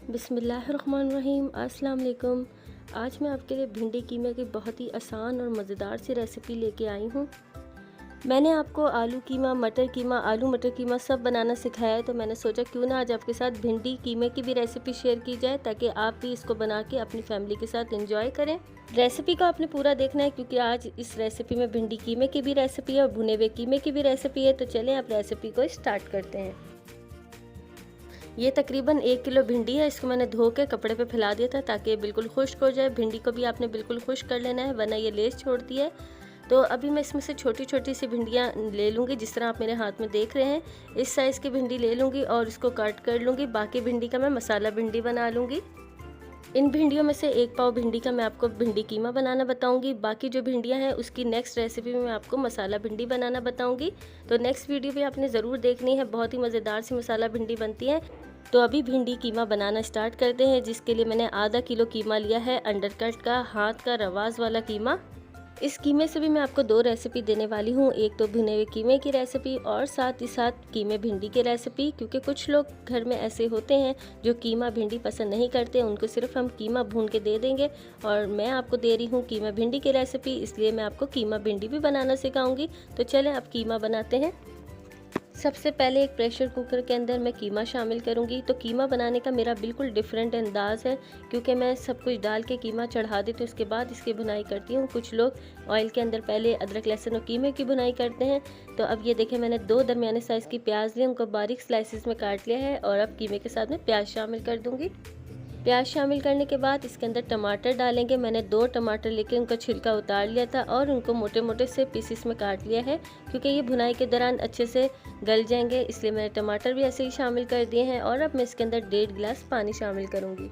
बिस्मिल्लाहिर्रहमानिर्रहीम। अस्सलाम वालेकुम। आज मैं आपके लिए भिंडी कीमे की बहुत ही आसान और मज़ेदार सी रेसिपी लेके आई हूँ। मैंने आपको आलू कीमा, मटर कीमा, आलू मटर कीमा सब बनाना सिखाया है, तो मैंने सोचा क्यों ना आज आपके साथ भिंडी कीमे की भी रेसिपी शेयर की जाए, ताकि आप भी इसको बना के अपनी फैमिली के साथ एंजॉय करें। रेसिपी को आपने पूरा देखना है, क्योंकि आज इस रेसिपी में भिंडी कीमे की भी रेसिपी है और भुने हुए कीमे की भी रेसिपी है। तो चलें आप रेसिपी को स्टार्ट करते हैं। ये तकरीबन 1 किलो भिंडी है। इसको मैंने धो के कपड़े पे फैला दिया था ताकि ये बिल्कुल खुश्क हो जाए। भिंडी को भी आपने बिल्कुल खुश्क कर लेना है, वरना ये लेस छोड़ती है। तो अभी मैं इसमें से छोटी छोटी सी भिंडियाँ ले लूँगी, जिस तरह आप मेरे हाथ में देख रहे हैं। इस साइज़ की भिंडी ले लूँगी और इसको कट कर लूँगी। बाकी भिंडी का मैं मसाला भिंडी बना लूँगी। इन भिंडियों में से 1 पाव भिंडी का मैं आपको भिंडी कीमा बनाना बताऊंगी। बाकी जो भिंडियां हैं उसकी नेक्स्ट रेसिपी में मैं आपको मसाला भिंडी बनाना बताऊंगी। तो नेक्स्ट वीडियो भी आपने ज़रूर देखनी है, बहुत ही मज़ेदार सी मसाला भिंडी बनती है। तो अभी भिंडी कीमा बनाना स्टार्ट करते हैं, जिसके लिए मैंने आधा किलो कीमा लिया है, अंडरकट का, हाथ का, रवाज़ वाला कीमा। इस कीमे से भी मैं आपको 2 रेसिपी देने वाली हूँ, एक तो भुने हुए कीमे की रेसिपी और साथ ही साथ कीमे भिंडी की रेसिपी। क्योंकि कुछ लोग घर में ऐसे होते हैं जो कीमा भिंडी पसंद नहीं करते, उनको सिर्फ हम कीमा भून के दे देंगे। और मैं आपको दे रही हूँ कीमा भिंडी की रेसिपी, इसलिए मैं आपको कीमा भिंडी भी बनाना सिखाऊंगी। तो चलें अब कीमा बनाते हैं। सबसे पहले एक प्रेशर कुकर के अंदर मैं कीमा शामिल करूंगी। तो कीमा बनाने का मेरा बिल्कुल डिफरेंट अंदाज है, क्योंकि मैं सब कुछ डाल के कीमा चढ़ा देती हूँ, उसके बाद इसकी भुनाई करती हूँ। कुछ लोग ऑयल के अंदर पहले अदरक लहसुन और कीमे की भुनाई करते हैं। तो अब ये देखें, मैंने 2 दरमियाने साइज़ की प्याज ली, उनको बारीक स्लाइसिस में काट लिया है और अब कीमे के साथ में प्याज शामिल कर दूँगी। प्याज शामिल करने के बाद इसके अंदर टमाटर डालेंगे। मैंने 2 टमाटर लेके उनका छिलका उतार लिया था और उनको मोटे मोटे से पीसेस में काट लिया है, क्योंकि ये भुनाई के दौरान अच्छे से गल जाएंगे, इसलिए मैंने टमाटर भी ऐसे ही शामिल कर दिए हैं। और अब मैं इसके अंदर 1.5 गिलास पानी शामिल करूँगी।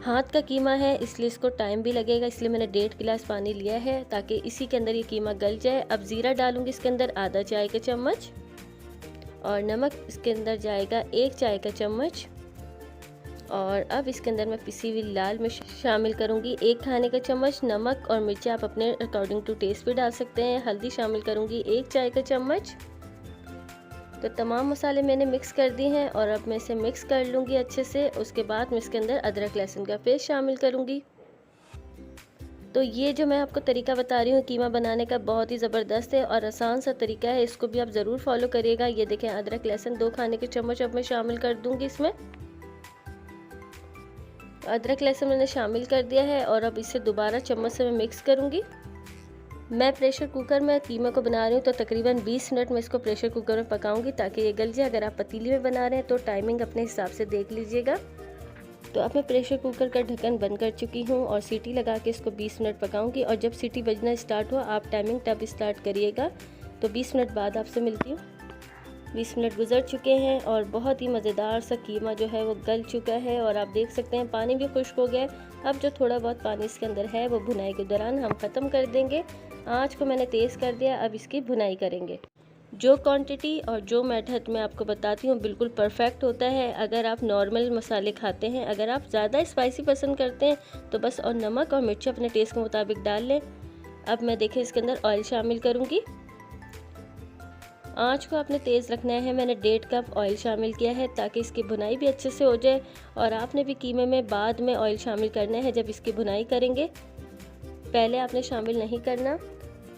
हाथ का कीमा है इसलिए इसको टाइम भी लगेगा, इसलिए मैंने 1.5 गिलास पानी लिया है, ताकि इसी के अंदर ये कीमा गल जाए। अब ज़ीरा डालूँगी इसके अंदर आधा चाय का चम्मच, और नमक इसके अंदर जाएगा 1 चाय का चम्मच। और अब इसके अंदर मैं पिसी हुई लाल मिर्च शामिल करूंगी 1 खाने का चम्मच। नमक और मिर्ची आप अपने अकॉर्डिंग टू टेस्ट भी डाल सकते हैं। हल्दी शामिल करूंगी 1 चाय का चम्मच। तो तमाम मसाले मैंने मिक्स कर दिए हैं और अब मैं इसे मिक्स कर लूँगी अच्छे से। उसके बाद मैं इसके अंदर अदरक लहसुन का पेस्ट शामिल करूँगी। तो ये जो मैं आपको तरीका बता रही हूँ कीमा बनाने का, बहुत ही ज़बरदस्त है और आसान सा तरीका है, इसको भी आप ज़रूर फॉलो करिएगा। ये देखें, अदरक लहसुन 2 खाने के चम्मच अब मैं शामिल कर दूँगी इसमें। अदरक लहसुन मैंने शामिल कर दिया है और अब इसे दोबारा चम्मच से मैं मिक्स करूँगी। मैं प्रेशर कुकर में कीमा को बना रही हूँ, तो तकरीबन 20 मिनट में इसको प्रेशर कुकर में पकाऊंगी, ताकि ये गल जाए। अगर आप पतीली में बना रहे हैं तो टाइमिंग अपने हिसाब से देख लीजिएगा। तो अब मैं प्रेशर कुकर का ढक्कन बंद कर चुकी हूँ और सीटी लगा के इसको 20 मिनट पकाऊंगी। और जब सीटी बजना स्टार्ट हुआ, आप टाइमिंग तब स्टार्ट करिएगा। तो 20 मिनट बाद आपसे मिलती हूँ। 20 मिनट गुजर चुके हैं और बहुत ही मज़ेदार सा कीमा जो है वो गल चुका है, और आप देख सकते हैं पानी भी खुश्क हो गया है। अब जो थोड़ा बहुत पानी इसके अंदर है वो भुनाई के दौरान हम ख़त्म कर देंगे। आँच को मैंने तेज़ कर दिया, अब इसकी भुनाई करेंगे। जो क्वांटिटी और जो मेथड मैं आपको बताती हूँ बिल्कुल परफेक्ट होता है अगर आप नॉर्मल मसाले खाते हैं। अगर आप ज़्यादा स्पाइसी पसंद करते हैं तो बस और नमक और मिर्च अपने टेस्ट के मुताबिक डाल लें। अब मैं देखें इसके अंदर ऑयल शामिल करूँगी। आँच को आपने तेज़ रखना है। मैंने 1.5 कप ऑयल शामिल किया है, ताकि इसकी भुनाई भी अच्छे से हो जाए। और आपने भी कीमे में बाद में ऑयल शामिल करना है जब इसकी भुनाई करेंगे, पहले आपने शामिल नहीं करना।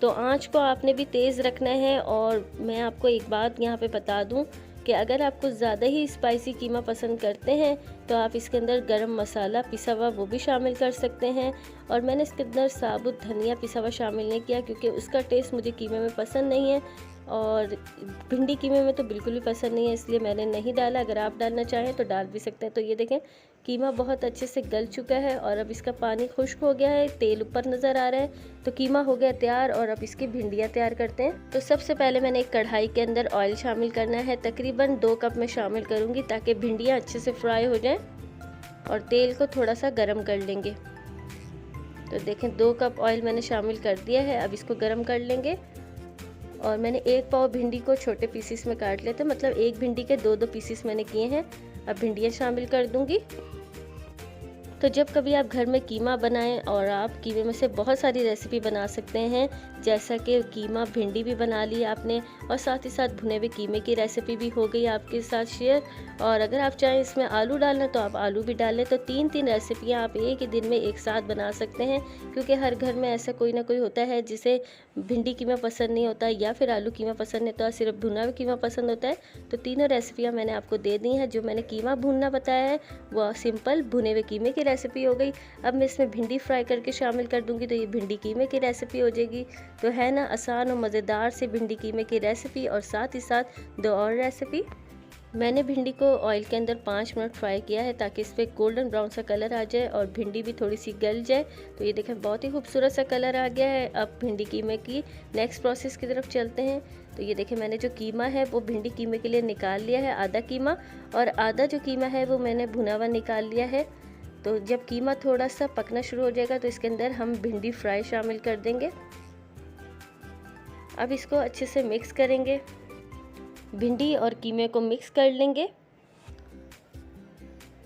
तो आँच को आपने भी तेज़ रखना है। और मैं आपको एक बात यहाँ पे बता दूँ कि अगर आप कुछ ज़्यादा ही स्पाइसी कीमा पसंद करते हैं तो आप इसके अंदर गरम मसाला पिसा हुआ वो भी शामिल कर सकते हैं। और मैंने इसके अंदर साबुत धनिया पिसा हुआ शामिल नहीं किया, क्योंकि उसका टेस्ट मुझे कीमे में पसंद नहीं है और भिंडी कीमे में तो बिल्कुल भी पसंद नहीं है, इसलिए मैंने नहीं डाला। अगर आप डालना चाहें तो डाल भी सकते हैं। तो ये देखें, कीमा बहुत अच्छे से गल चुका है और अब इसका पानी खुश्क हो गया है, तेल ऊपर नज़र आ रहा है। तो कीमा हो गया तैयार और अब इसकी भिंडियाँ तैयार करते हैं। तो सबसे पहले मैंने एक कढ़ाई के अंदर ऑयल शामिल करना है, तकरीबन 2 कप में शामिल करूँगी, ताकि भिंडियाँ अच्छे से फ्राई हो जाएँ। और तेल को थोड़ा सा गर्म कर लेंगे। तो देखें, 2 कप ऑयल मैंने शामिल कर दिया है, अब इसको गर्म कर लेंगे। और मैंने 1 पाव भिंडी को छोटे पीसीस में काट लिया था, मतलब एक भिंडी के 2-2 पीसीस मैंने किए हैं। अब भिंडियाँ शामिल कर दूंगी। तो जब कभी आप घर में कीमा बनाएं और आप कीमे में से बहुत सारी रेसिपी बना सकते हैं, जैसा कि कीमा भिंडी भी बना ली आपने और साथ ही साथ भुने हुए कीमे की रेसिपी भी हो गई आपके साथ शेयर। और अगर आप चाहें इसमें आलू डालना तो आप आलू भी डाल लें। तो 3 रेसिपियाँ आप एक ही दिन में एक साथ बना सकते हैं, क्योंकि हर घर में ऐसा कोई ना कोई होता है जिसे भिंडी कीमा पसंद नहीं होता या फिर आलू कीमा पसंद नहीं होता, सिर्फ भुना हुआ कीमा पसंद होता है। तो तीनों रेसिपियाँ मैंने आपको दे दी हैं। जो मैंने कीमा भूनना बताया है वह सिंपल भुने हुए कीमे की रेसिपी हो गई। अब मैं इसमें भिंडी फ्राई करके शामिल कर दूंगी, तो ये भिंडी कीमे की रेसिपी हो जाएगी। तो है ना आसान और मज़ेदार से भिंडी कीमे की रेसिपी। और साथ ही साथ 2 और रेसिपी। मैंने भिंडी को ऑयल के अंदर 5 मिनट फ्राई किया है ताकि इस पर गोल्डन ब्राउन सा कलर आ जाए और भिंडी भी थोड़ी सी गल जाए। तो ये देखें बहुत ही खूबसूरत सा कलर आ गया है। अब भिंडी कीमे की नेक्स्ट प्रोसेस की तरफ चलते हैं। तो ये देखें मैंने जो कीमा है वो भिंडी कीमे के लिए निकाल लिया है, आधा कीमा, और आधा जो कीमा है वो मैंने भुना हुआ निकाल लिया है। तो जब कीमा थोड़ा सा पकना शुरू हो जाएगा तो इसके अंदर हम भिंडी फ्राई शामिल कर देंगे। अब इसको अच्छे से मिक्स करेंगे, भिंडी और कीमे को मिक्स कर लेंगे।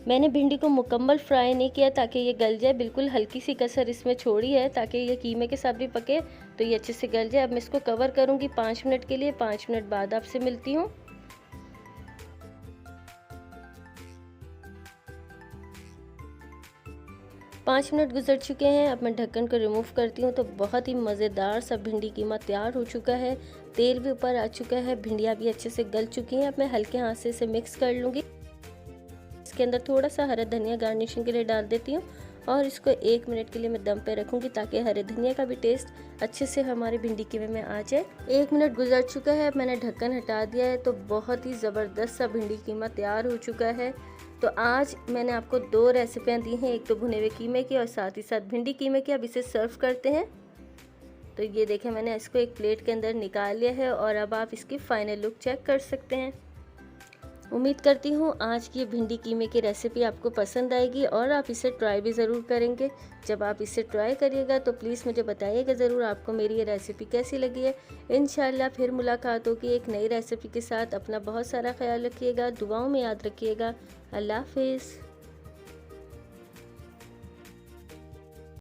मैंने भिंडी को मुकम्मल फ्राई नहीं किया ताकि ये गल जाए, बिल्कुल हल्की सी कसर इसमें छोड़ी है ताकि ये कीमे के साथ भी पके तो ये अच्छे से गल जाए। अब मैं इसको कवर करूँगी 5 मिनट के लिए। 5 मिनट बाद आपसे मिलती हूँ। 5 मिनट गुजर चुके हैं। अब मैं ढक्कन को रिमूव करती हूँ। तो बहुत ही मज़ेदार सा भिंडी कीमा तैयार हो चुका है। तेल भी ऊपर आ चुका है, भिंडियाँ भी अच्छे से गल चुकी हैं। अब मैं हल्के हाथ से इसे मिक्स कर लूँगी। इसके अंदर थोड़ा सा हरा धनिया गार्निशिंग के लिए डाल देती हूँ और इसको 1 मिनट के लिए मैं दम पे रखूँगी ताकि हरे धनिया का भी टेस्ट अच्छे से हमारे भिंडी कीमे में आ जाए। 1 मिनट गुजर चुका है, मैंने ढक्कन हटा दिया है। तो बहुत ही ज़बरदस्त सा भिंडी कीमा तैयार हो चुका है। तो आज मैंने आपको 2 रेसिपियाँ दी हैं, एक तो भुने हुए कीमे की और साथ ही साथ भिंडी कीमे की। अब इसे सर्व करते हैं। तो ये देखें मैंने इसको एक प्लेट के अंदर निकाल लिया है और अब आप इसकी फाइनल लुक चेक कर सकते हैं। उम्मीद करती हूँ आज की भिंडी कीमे की रेसिपी आपको पसंद आएगी और आप इसे ट्राई भी ज़रूर करेंगे। जब आप इसे ट्राई करिएगा तो प्लीज़ मुझे बताइएगा ज़रूर आपको मेरी ये रेसिपी कैसी लगी है। इंशाल्लाह फिर मुलाकात होगी एक नई रेसिपी के साथ। अपना बहुत सारा ख्याल रखिएगा, दुआओं में याद रखिएगा। अल्लाह हाफिज़।